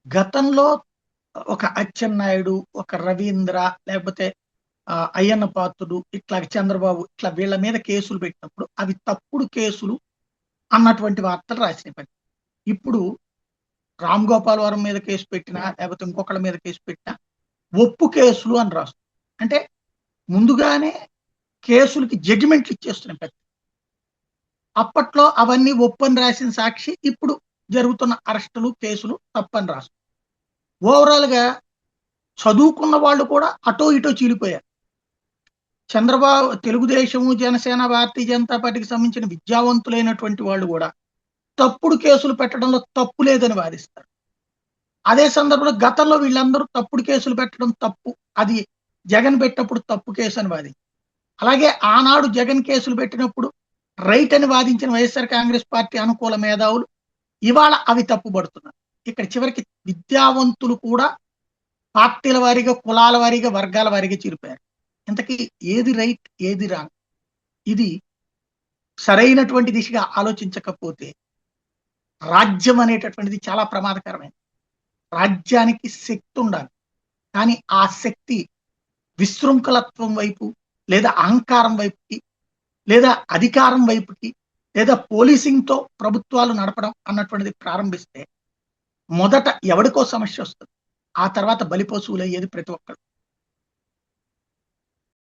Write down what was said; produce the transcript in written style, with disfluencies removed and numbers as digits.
గతంలో ఒక అచ్చెన్నాయుడు, ఒక రవీంద్ర లేకపోతే అయ్యన్న పాత్రుడు, ఇట్లా చంద్రబాబు ఇట్లా వీళ్ళ మీద కేసులు పెట్టినప్పుడు అవి తప్పుడు కేసులు అన్నటువంటి వార్తలు రాసినయి. ఇప్పుడు రామ్ గోపాల్ వరం మీద కేసు పెట్టినా, లేకపోతే ఇంకొకళ్ళ మీద కేసు పెట్టినా ఒప్పు కేసులు అని రాస్తుంది. అంటే ముందుగానే కేసులకి జడ్జిమెంట్లు ఇచ్చేస్తున్నాయి అప్పట్లో అవన్నీ ఒప్పని రాసిన సాక్షి ఇప్పుడు జరుగుతున్న అరెస్టులు, కేసులు తప్పని రాస్తుంది. ఓవరాల్‌గా చదువుకున్న వాళ్ళు కూడా అటో ఇటో చీలిపోయారు. చంద్రబాబు తెలుగుదేశము, జనసేన, భారతీయ జనతా పార్టీకి సంబంధించిన విద్యావంతులైనటువంటి వాళ్ళు గూడా తప్పుడు కేసులు పెట్టడంలో తప్పు లేదని వాదిస్తారు. అదే సందర్భంలో గతంలో వీళ్ళందరూ తప్పుడు కేసులు పెట్టడం తప్పు. అది జగన్ పెట్టినప్పుడు తప్పు కేసని వాదించారు. అలాగే ఆనాడు జగన్ కేసులు పెట్టినప్పుడు రైట్ అని వాదించిన వైఎస్ఆర్ కాంగ్రెస్ పార్టీ అనుకూల మేధావులు ఇవాళ అవి తప్పుబడుతున్నారు. ఇక్కడ చివరికి విద్యావంతులు కూడా పార్టీల వారీగా, కులాల వారీగా, వర్గాల వారీగా చీలిపోయారు. ఇంతకీ ఏది రైట్? ఏది రాంగ్? ఇది సరైనటువంటి దిశగా ఆలోచించకపోతే రాజ్యం అనేటటువంటిది చాలా ప్రమాదకరమైనది. రాజ్యానికి శక్తి ఉండాలి. కానీ ఆ శక్తి విశృంఖలత్వం వైపు, లేదా అహంకారం వైపుకి, లేదా అధికారం వైపుకి, లేదా పోలీసింగ్‌తో ప్రభుత్వాలు నడపడం అన్నటువంటిది ప్రారంభిస్తే మొదట ఎవడికో సమస్యొస్తది. ఆ తర్వాత బలిపశువులయ్యేది ప్రతి ఒక్కళ్ళు.